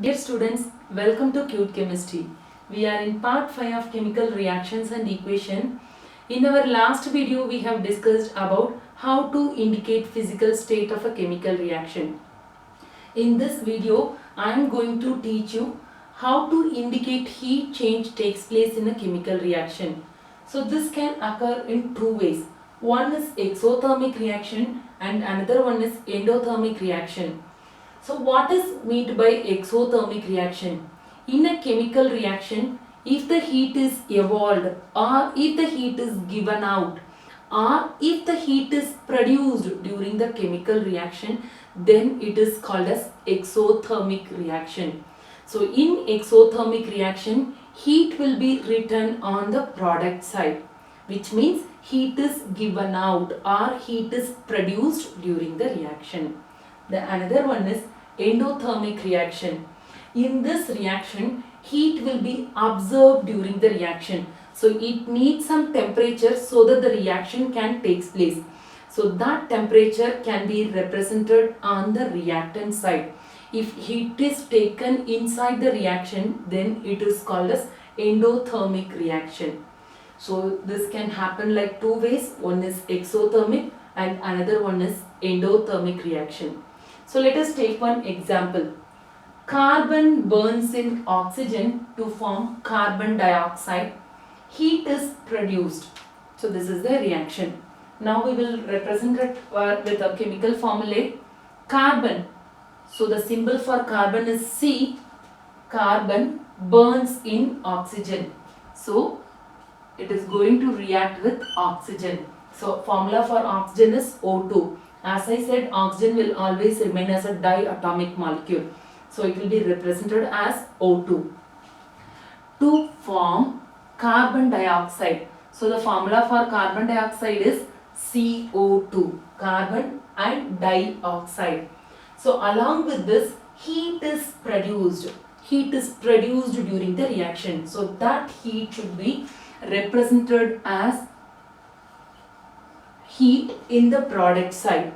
Dear students, welcome to Cute Chemistry. We are in part 5 of chemical reactions and equation. In our last video, we have discussed about how to indicate physical state of a chemical reaction. In this video, I am going to teach you how to indicate heat change takes place in a chemical reaction. So this can occur in two ways. One is exothermic reaction and another one is endothermic reaction. So what is meant by exothermic reaction? In a chemical reaction, if the heat is evolved or if the heat is given out or if the heat is produced during the chemical reaction, then it is called as exothermic reaction. So in exothermic reaction, heat will be written on the product side, which means heat is given out or heat is produced during the reaction. The another one is endothermic reaction. In this reaction, heat will be observed during the reaction. So it needs some temperature so that the reaction can take place. So that temperature can be represented on the reactant side. If heat is taken inside the reaction, then it is called as endothermic reaction. So this can happen like two ways. One is exothermic and another one is endothermic reaction. So let us take one example. Carbon burns in oxygen to form carbon dioxide. Heat is produced. So this is the reaction. Now we will represent it with a chemical formula. Carbon. So the symbol for carbon is C. Carbon burns in oxygen. So it is going to react with oxygen. So formula for oxygen is O2. As I said, oxygen will always remain as a diatomic molecule. So it will be represented as O2. To form carbon dioxide. So the formula for carbon dioxide is CO2. Carbon and dioxide. So along with this, heat is produced. Heat is produced during the reaction. So that heat should be represented as heat in the product side.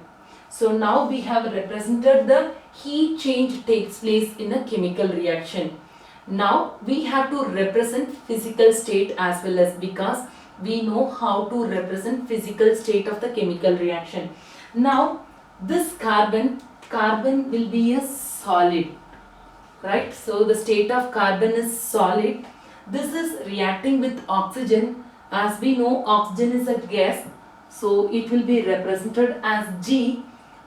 So now we have represented the heat change takes place in a chemical reaction. Now we have to represent physical state as well as, because we know how to represent physical state of the chemical reaction. Now this carbon will be a solid, right? So the state of carbon is solid. This is reacting with oxygen. As we know, oxygen is a gas, so it will be represented as G.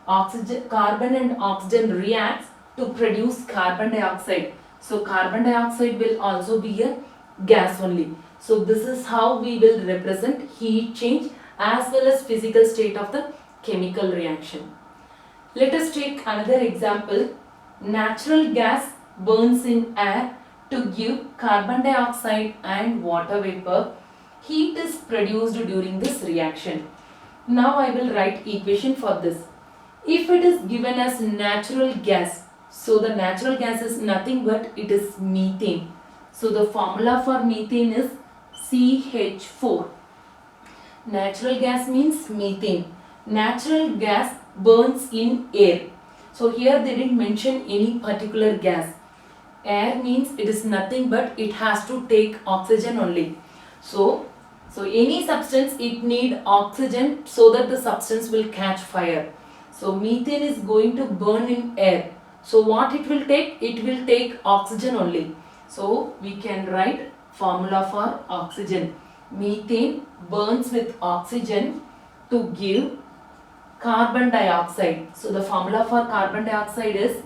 Oxygen, carbon and oxygen reacts to produce carbon dioxide. So carbon dioxide will also be a gas only. So this is how we will represent heat change as well as physical state of the chemical reaction. Let us take another example. Natural gas burns in air to give carbon dioxide and water vapor. Heat is produced during this reaction. Now I will write equation for this. If it is given as natural gas, so the natural gas is nothing but it is methane. So the formula for methane is CH4. Natural gas means methane. Natural gas burns in air. So here they didn't mention any particular gas. Air means it is nothing but it has to take oxygen only. So any substance, it need oxygen so that the substance will catch fire. So methane is going to burn in air. So what it will take? It will take oxygen only. So we can write formula for oxygen. Methane burns with oxygen to give carbon dioxide. So the formula for carbon dioxide is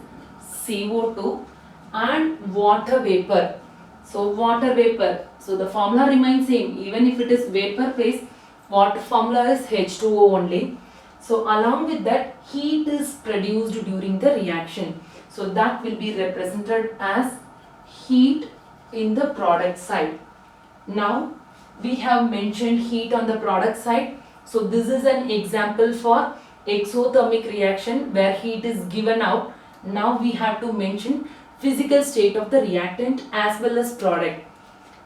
CO2 and water vapor. So water vapor. So the formula remains same. Even if it is vapor phase, water formula is H2O only. So along with that, heat is produced during the reaction. So that will be represented as heat in the product side. Now we have mentioned heat on the product side. So this is an example for exothermic reaction where heat is given out. Now we have to mention physical state of the reactant as well as product.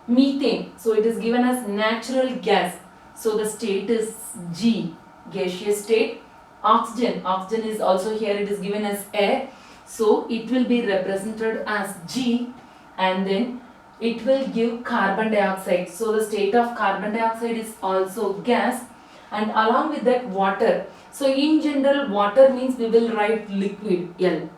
Methane, so it is given as natural gas. So the state is G, gaseous state. Oxygen is also here, it is given as air. So it will be represented as G, and then it will give carbon dioxide. So the state of carbon dioxide is also gas, and along with that water. So in general water means we will write liquid L,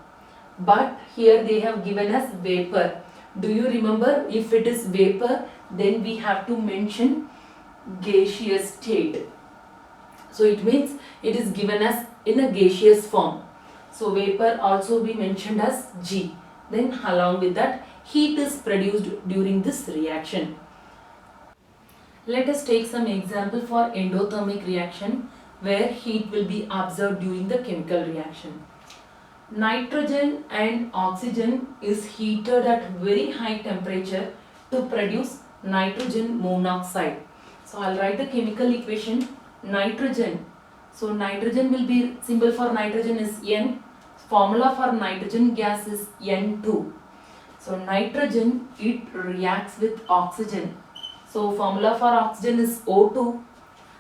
but here they have given us vapor. Do you remember, if it is vapor then we have to mention gaseous state. So it means it is given as in a gaseous form. So vapor also be mentioned as G. Then along with that heat is produced during this reaction. Let us take some example for endothermic reaction where heat will be observed during the chemical reaction. Nitrogen and oxygen is heated at very high temperature to produce nitrogen monoxide. So I'll write the chemical equation. Nitrogen. So nitrogen will be, symbol for nitrogen is N. Formula for nitrogen gas is N2. So nitrogen, it reacts with oxygen. So formula for oxygen is O2,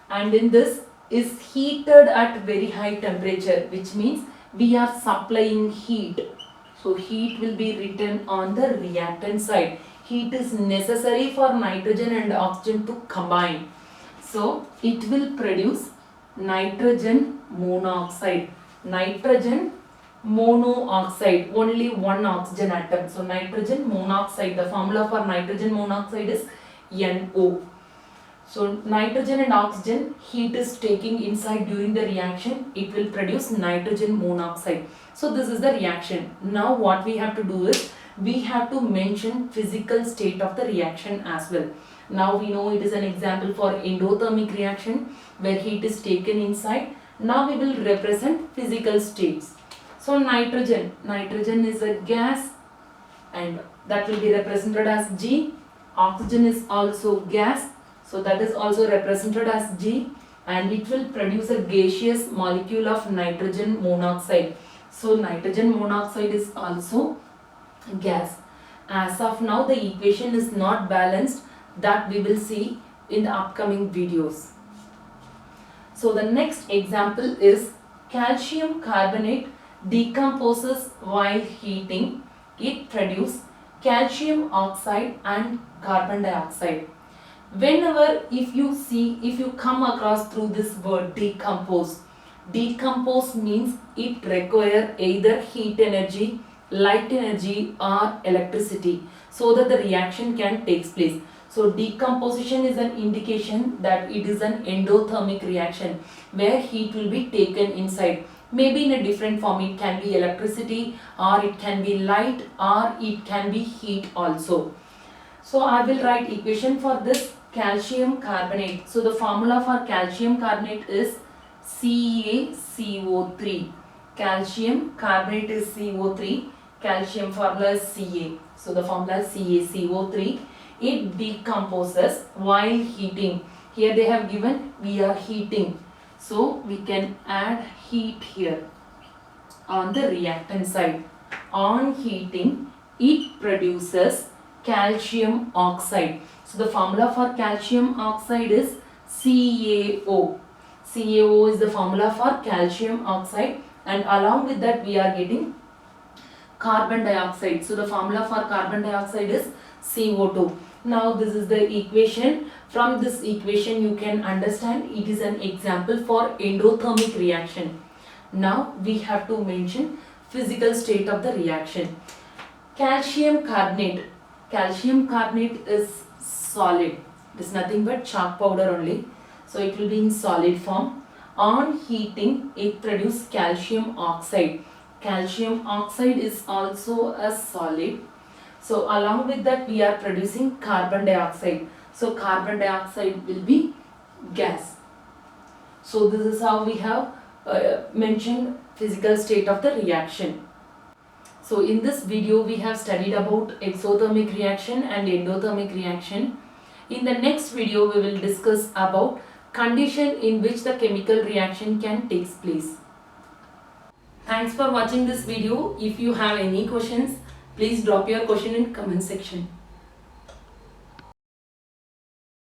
and in this is heated at very high temperature, which means we are supplying heat. So heat will be written on the reactant side. Heat is necessary for nitrogen and oxygen to combine. So it will produce nitrogen monoxide. Nitrogen monoxide, only one oxygen atom. So nitrogen monoxide, the formula for nitrogen monoxide is NO. So nitrogen and oxygen, heat is taking inside during the reaction, it will produce nitrogen monoxide. So this is the reaction. Now what we have to do is, we have to mention physical state of the reaction as well. Now we know it is an example for endothermic reaction where heat is taken inside. Now we will represent physical states. So nitrogen is a gas and that will be represented as G. Oxygen is also gas, so that is also represented as G, and it will produce a gaseous molecule of nitrogen monoxide. So nitrogen monoxide is also gas. As of now the equation is not balanced, that we will see in the upcoming videos. So the next example is calcium carbonate decomposes while heating. It produces calcium oxide and carbon dioxide. Whenever if you come across through this word decompose means it require either heat energy, light energy or electricity so that the reaction can take place. So decomposition is an indication that it is an endothermic reaction where heat will be taken inside. Maybe in a different form, it can be electricity or it can be light or it can be heat also. So I will write equation for this calcium carbonate. So the formula for calcium carbonate is CaCO3. Calcium carbonate is CO3. Calcium formula is Ca. So the formula is CaCO3. It decomposes while heating. Here they have given we are heating. So we can add heat here on the reactant side. On heating, it produces calcium oxide. So the formula for calcium oxide is CaO. CaO is the formula for calcium oxide, and along with that we are getting carbon dioxide. So the formula for carbon dioxide is CO2. Now this is the equation. From this equation you can understand it is an example for endothermic reaction. Now we have to mention physical state of the reaction. Calcium carbonate. Calcium carbonate is solid. It is nothing but chalk powder only. So it will be in solid form. On heating it produces calcium oxide. Calcium oxide is also a solid. So along with that we are producing carbon dioxide. So carbon dioxide will be gas. So this is how we have mentioned physical state of the reaction. So in this video we have studied about exothermic reaction and endothermic reaction. In the next video we will discuss about condition in which the chemical reaction can take place. Thanks for watching this video. If you have any questions, please drop your question in comment section.